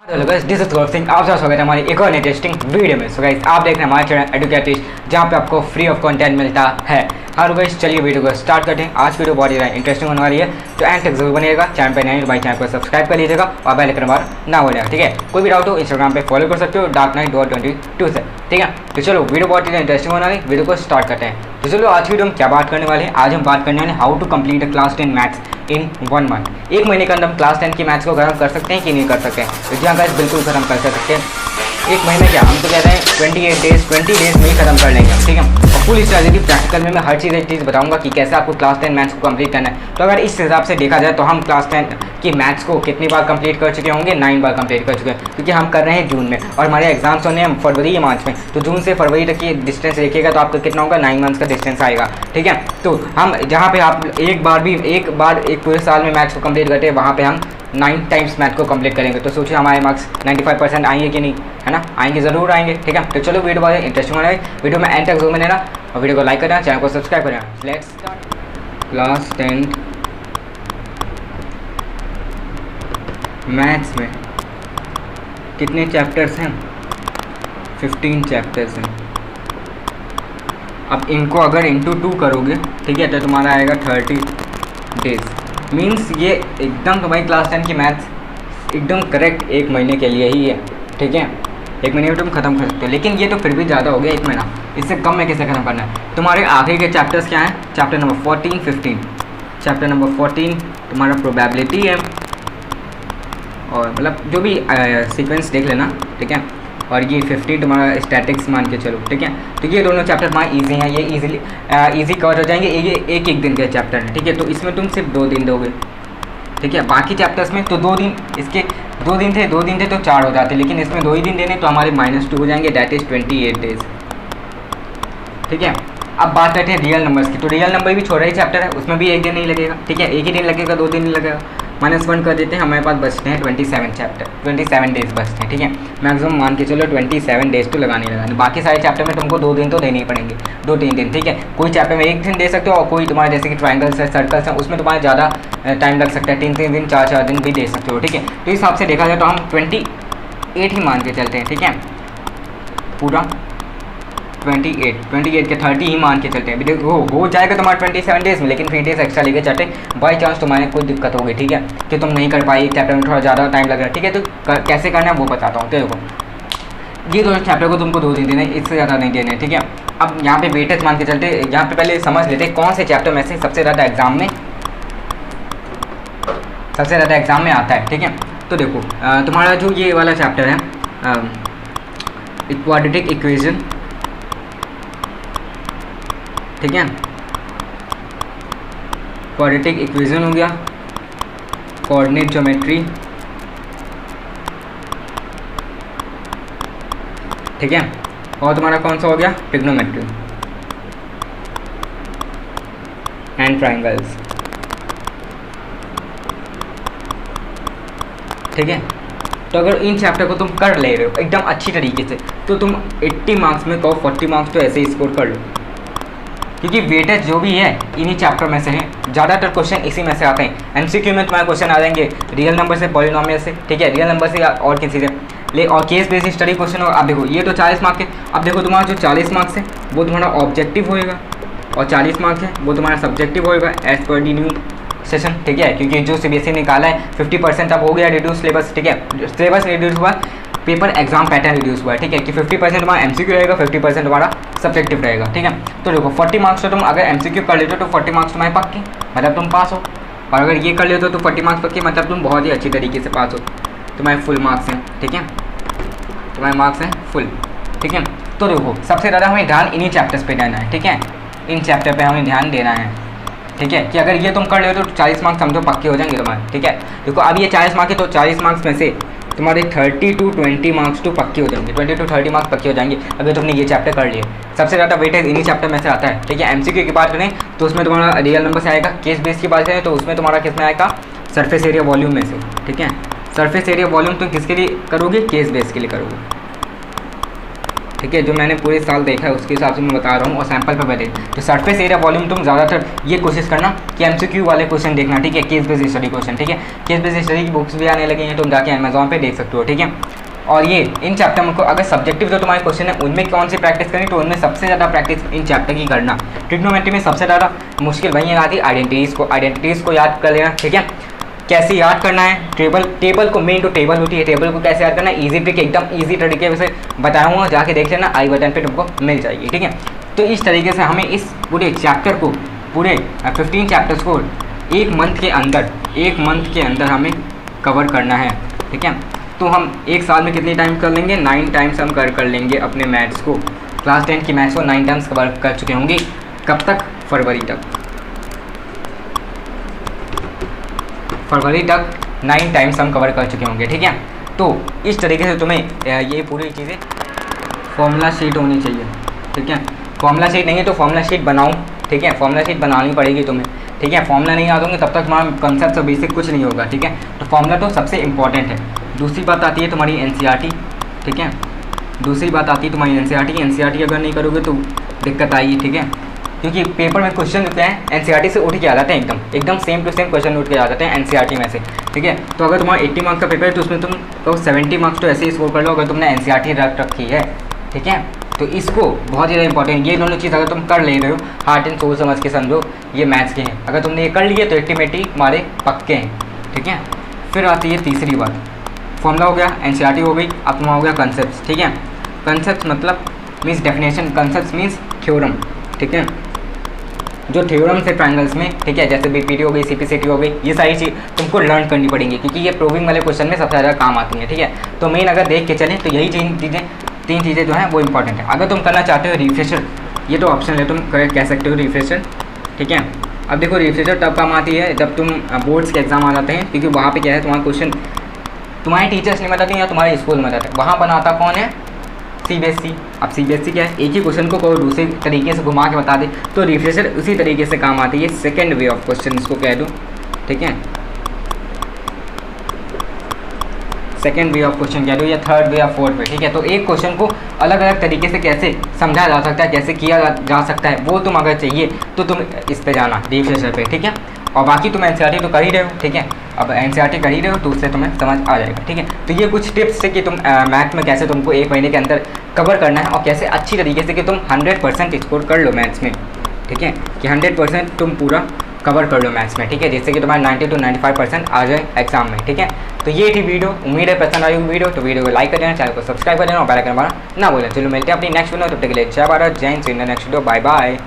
Hello guys, this is Gaurav Singh. आप सबका स्वागत है हमारी एक और इंटरेस्टिंग वीडियो में। सो गाइस, आप देख रहे हैं हमारे चैनल एडुकेटिव, जहां पे आपको फ्री ऑफ कंटेंट मिलता है। हेलो गाइस, चलिए वीडियो को स्टार्ट करते हैं। आज वीडियो बहुत ज़्यादा इंटरेस्टिंग होने वाली है, तो एंड तक जरूर बनिएगा। चैनल पर नए भाई चैनल को सब्सक्राइब कर लीजिएगा और बेल आइकन बार ना हो जाएगा, ठीक है। कोई भी डाउट हो इंस्टाग्राम पे फॉलो कर सकते हो darknight.22 से, ठीक है। तो चलो वीडियो बहुत ज़्यादा इंटरेस्टिंग होने वाली, वीडियो को स्टार्ट करते हैं। तो चलो आज की वीडियो में क्या बात करने वाले हैं। आज हम बात करने वाले how to complete a class 10 maths in 1 month. एक महीने के अंदर हम क्लास 10 की मैथ्स को खत्म कर सकते हैं कि नहीं कर सकते हैं। तो जी हाँ गाइस, बिल्कुल खत्म कर सकते हैं। एक महीने क्या, हम तो कहते हैं 20 डेज में ही खत्म कर लेंगे, ठीक है। और फुल स्ट्रैटेजी प्रैक्टिकल में मैं हर चीज़ बताऊंगा कि कैसे आपको क्लास 10 मैथ्स को कंप्लीट करना है। तो अगर इस हिसाब से देखा जाए तो हम क्लास 10 की मैथ्स को कितनी बार कंप्लीट कर चुके होंगे, 9 बार कंप्लीट कर चुके हैं, क्योंकि हम कर रहे हैं जून में और हमारे एग्जाम्स होने हैं फरवरी या मार्च में। तो जून से फरवरी तक की डिस्टेंस देखिएगा तो आपका कितना होगा, 9 मंथ्स का डिस्टेंस आएगा, ठीक है। तो हम जहाँ पे आप एक बार एक पूरे साल में मैथ्स को कंप्लीट करते हैं, वहाँ पे हम 9 टाइम्स मैथ को कंप्लीट करेंगे। तो सोचिए हमारे मार्क्स 95% आएंगे कि नहीं, है ना। आएंगे, ज़रूर आएंगे, ठीक है। तो चलो वीडियो बहुत इंटरेस्टिंग होना है, वीडियो में एंड तक जरूर बने रहना और वीडियो को लाइक करना, चैनल को सब्सक्राइब करना। Let's start. क्लास 10 मैथ्स में कितने चैप्टर्स हैं? 15 चैप्टर्स हैं। अब इनको अगर इंटू 2 करोगे, ठीक है, तो तुम्हारा आएगा 30 डेज। मीन्स ये एकदम तुम्हारी क्लास 10 की मैथ्स एकदम करेक्ट एक महीने के लिए ही है, ठीक है। एक महीने में तुम खत्म कर सकते हो, लेकिन ये तो फिर भी ज़्यादा हो गया एक महीना। इससे कम में कैसे खत्म करना है। तुम्हारे आखिरी के चैप्टर्स क्या हैं? Chapter number 14, 15। चैप्टर नंबर 14 तुम्हारा प्रोबेबिलिटी है, और मतलब जो भी सीक्वेंस देख लेना, ठीक है। और ये 15 तुम्हारा स्टैटिक्स मान के चलो, ठीक है। तो ये दोनों चैप्टर तुम्हारे ईजी हैं, ये ईजी कवर हो जाएंगे। ये एक दिन के चैप्टर हैं, ठीक है। तो इसमें तुम सिर्फ 2 दिन दोगे, ठीक है। बाकी चैप्टर्स में तो 2 दिन, इसके 2 दिन थे तो 4 हो जाते, लेकिन इसमें 2 ही दिन देने, तो हमारे -2 हो जाएंगे, दैट इज़ 28 डेज, ठीक है। अब बात करते हैं रियल नंबर्स की। तो रियल नंबर भी छोटा ही चैप्टर है, उसमें भी एक दिन नहीं लगेगा, ठीक है। एक ही दिन लगेगा, 2 दिन नहीं लगेगा। -1 कर देते हैं, हमारे पास बचते हैं 27 डेज बचते हैं, ठीक है। मैक्सिमम मान के चलो 27 डेज तो लगाने। बाकी सारे चैप्टर में तुमको 2 दिन तो देने ही पड़ेंगे, 2-3 दिन, ठीक है। कोई चैप्टर में 1 दिन दे सकते हो, और कोई तुम्हारे जैसे कि ट्राइंगल्स है, सर्कल्स हैं, उसमें तुम्हारे ज़्यादा टाइम लग सकता है, 3-3 दिन 4-4 दिन भी दे सकते हो, ठीक है। तो इस हिसाब से देखा जाए तो हम 28 ही मान के चलते हैं, ठीक है। पूरा 28 के 30 ही मान के चलते हैं। देखो हो जाएगा तुम्हारा 27 डेज में, लेकिन 3 डेज एक्स्ट्रा लेके चलते, बाई चांस तुम्हारे कोई दिक्कत होगी, ठीक है, कि तुम नहीं कर पाई, चैप्टर में थोड़ा ज़्यादा टाइम लग रहा है, ठीक है। तो कैसे करना है वो बताता हूँ। तो देखो, ये दोनों चैप्टर को तुमको 2 दिन देने, इससे ज़्यादा नहीं देने, ठीक है। अब यहाँ पे वेटेज मान के चलते, यहाँ पे पहले समझ लेते कौन से चैप्टर में से सबसे ज़्यादा एग्जाम में आता है, ठीक है। तो देखो तुम्हारा जो ये वाला चैप्टर है, क्वाड्रेटिक इक्वेशन, ठीक है। क्वाड्रेटिक इक्वेशन हो गया, कोऑर्डिनेट ज्योमेट्री, ठीक है। और तुम्हारा कौन सा हो गया? ट्रिग्नोमेट्री एंड ट्राइंगल्स, ठीक है। तो अगर इन चैप्टर को तुम कर ले रहे हो एकदम अच्छी तरीके से, तो तुम 80 मार्क्स में कहो 40 मार्क्स तो ऐसे ही स्कोर कर लो, क्योंकि वेटेज जो भी है इन्हीं चैप्टर में से है। ज़्यादातर क्वेश्चन इसी में से आते हैं। एमसीक्यू में तुम्हारे क्वेश्चन आ जाएंगे रियल नंबर से, पॉलिनोमियल से, ठीक है, रियल नंबर से और किसी से ले, और केस बेस्ड स्टडी क्वेश्चन हो। अब देखो ये तो 40 मार्क्स है। अब देखो तुम्हारा जो 40 मार्क्स है वो तुम्हारा ऑब्जेक्टिव होएगा, और 40 मार्क्स है वो तुम्हारा सब्जेक्टिव होएगा एज पर दी न्यू सेशन, ठीक है। क्योंकि जो CBSE निकाला है 50% अब हो गया रिड्यूस सिलेबस, ठीक है। सिलेबस रिड्यूस हुआ, पेपर एग्जाम पैटर्न रिड्यूस हुआ है, ठीक है। कि 50% तुम्हारा एमसीक्यू रहेगा, 50% तुम्हारा सब्जेक्टिव रहेगा, ठीक है। तो देखो 40 मार्क्स तो तुम अगर एमसीक्यू कर लेते हो तो 40 मार्क्स तुम्हारे पक्के, मतलब तुम पास हो। और अगर ये कर लेते हो तो 40 मार्क्स पक्के, मतलब तुम बहुत ही अच्छी तरीके से पास हो, तुम्हारे फुल मार्क्स हैं, ठीक है। तुम्हारे मार्क्स हैं फुल, ठीक है। तो देखो सबसे ज़्यादा हमें ध्यान इन्हीं चैप्टर्स पे देना है, ठीक है। इन चैप्टर पे हमें ध्यान देना है, ठीक है। कि अगर ये तुम कर ले तो 40 मार्क्स समझो पक्के हो जाएंगे तुम्हारे, ठीक है। देखो अब ये 40 मार्क्स है, तो 40 मार्क्स में से तुम्हारे 30 to 20 मार्क्स तो पक्के हो जाएंगे, 20 to 30 मार्क्स पक्के हो जाएंगे अगर तुमने ये चैप्टर कर लिए। सबसे ज़्यादा वेटेज इन्हीं चैप्टर में से आता है, ठीक है। एमसीक्यू की बात करें तो उसमें तुम्हारा रियल नंबर से आएगा। केस बेस की बात करें तो उसमें तुम्हारा किस में आएगा? सरफेस एरिया वॉल्यूम में से, ठीक है। सरफेस एरिया वॉल्यूम तुम किसके लिए करोगे? केस बेस के लिए करोगे, ठीक है, जो मैंने पूरे साल देखा है उसके हिसाब से मैं बता रहा हूँ, और सैंपल पे बैठे। तो सरफेस एरिया वॉल्यूम तुम ज़्यादातर ये कोशिश करना कि एमसीक्यू वाले क्वेश्चन देखना, ठीक है, केस बेस्ड स्टडी क्वेश्चन, ठीक है। केस बेस्ड स्टडी की बुक्स भी आने लगी हैं, तुम जाके अमेजोन पे देख सकते हो, ठीक है। और ये इन चैप्टर में अगर सब्जेक्टिव जो तुम्हारे क्वेश्चन है उनमें कौन सी प्रैक्टिस करनी, तो उनमें सबसे ज़्यादा प्रैक्टिस इन चैप्टर की करना। ट्रिग्नोमेट्री में सबसे ज़्यादा मुश्किल वही आती है आइडेंटिटीज़ को याद कर लेना, ठीक है। कैसे याद करना है, टेबल को, मेन तो टेबल होती है, टेबल को कैसे याद करना है, ईजी ट्रिक एकदम ईजी तरीके से बताऊँगा, जाके देख लेना, आई बटन पे तुमको मिल जाएगी, ठीक है। तो इस तरीके से हमें इस पूरे चैप्टर को, पूरे 15 चैप्टर्स को एक मंथ के अंदर हमें कवर करना है, ठीक है। तो हम एक साल में कितने टाइम कर लेंगे, 9 टाइम्स हम कर लेंगे अपने मैथ्स को, क्लास 10 की मैथ्स को 9 टाइम्स कवर कर चुके होंगे। कब तक, फरवरी तक 9 टाइम्स हम कवर कर चुके होंगे, ठीक है। तो इस तरीके से तुम्हें ये पूरी चीज़ें फॉर्मूला शीट होनी चाहिए, ठीक है। फॉर्मूला शीट नहीं है तो फॉर्मूला शीट बनाओ, ठीक है, फॉर्मूला शीट बनानी पड़ेगी तुम्हें, ठीक है। फॉर्मूला नहीं याद होंगे तब तक तुम्हारा कंसेप्ट और बेसिक कुछ नहीं होगा, ठीक है। तो फॉर्मूला तो सबसे इंपॉर्टेंट है। दूसरी बात आती है तुम्हारी एनसीईआरटी, ठीक है। दूसरी बात आती है तुम्हारी एनसीईआरटी अगर नहीं करोगे तो दिक्कत आएगी, ठीक है। क्योंकि पेपर में क्वेश्चन होते हैं एनसीईआरटी से उठ के आ जाते हैं, एकदम सेम टू सेम क्वेश्चन उठ के आ जाते हैं एनसीईआरटी में से, ठीक है। तो अगर तुम्हारा 80 मार्क्स का पेपर है तो उसमें तुम तो 70 मार्क्स तो ऐसे ही स्कोर कर लो अगर तुमने एनसीईआरटी रख रखी है, ठीक है। तो इसको बहुत ज़्यादा इंपॉर्टेंट, ये दोनों चीज़ अगर तुम कर ले रहे हो, हार्ट एंड सोल समझ के समझो, ये मैथ्स के हैं। अगर तुमने ये कर लिए तो एल्टीमेटली हमारे पक्के हैं, ठीक है। फिर आती है तीसरी बात, फॉर्मूला हो गया, एनसीईआरटी हो गई, अब तुम्हारा हो गया कंसेप्ट, ठीक है। कंसेप्ट मतलब means definition, concept means theorem, ठीक है। जो थ्योरम्स है ट्रायंगल्स में, ठीक है, जैसे बीपीटी हो गई, सीपीसीटी हो गई, ये सारी चीज़ तुमको लर्न करनी पड़ेंगी क्योंकि ये प्रूविंग वाले क्वेश्चन में सबसे ज़्यादा काम आती हैं, ठीक है। तो मेन अगर देख के चलें तो यही तीन चीज़ें जो हैं वो इंपॉर्टेंट है। अगर तुम करना चाहते हो रिफ्रेशर, ये तो ऑप्शन है, तुम कह सकते हो रिफ्रेशर, ठीक है। अब देखो रिफ्रेशर तब काम आती है जब तुम बोर्ड्स के एग्जाम आ जाते हैं, क्योंकि वहाँ पे क्या है, तुम्हारा क्वेश्चन तुम्हारे टीचर्स नहीं बताते या तुम्हारे स्कूल में बताते, वहाँ बनाता कौन है, सीबीएसई। अब सीबीएसई क्या है, एक ही क्वेश्चन को कोई दूसरे तरीके से घुमा के बता दे, तो रिफ्रेशर उसी तरीके से काम आती है। सेकेंड वे ऑफ क्वेश्चन इसको कह दो, ठीक है, सेकेंड वे ऑफ क्वेश्चन कह दो या थर्ड वे या फोर्थ वे, ठीक है। तो एक क्वेश्चन को अलग अलग तरीके से कैसे समझा जा सकता है, कैसे किया जा सकता है, वो तुम अगर चाहिए तो तुम इस पे जाना रिफ्रेशर पे, ठीक है। और बाकी तुम एनसीईआरटी तो कर ही रहे हो, ठीक है। अब एनसीईआरटी कर ही रहे हो तो उससे तुम्हें समझ आ जाएगा, ठीक है। तो ये कुछ टिप्स है कि तुम मैथ में कैसे तुमको एक महीने के अंदर कवर करना है और कैसे अच्छी तरीके से कि तुम 100% स्कोर कर लो मैथ्स में, ठीक है, कि 100% तुम पूरा कवर कर लो मैथ्स में, ठीक है, जिससे कि तुम्हारा 90 to 95% आ जाए एग्जाम में, ठीक है। तो ये थी वीडियो, उम्मीद है पसंद आई वीडियो, तो वीडियो को लाइक कर देना, चैनल को सब्सक्राइब कर देना और बेल आइकन दबाना ना भूलें। चलो मिलते हैं अपनी नेक्स्ट वीडियो, तब तक के लिए जय भारत, जय Hind, next video, bye bye.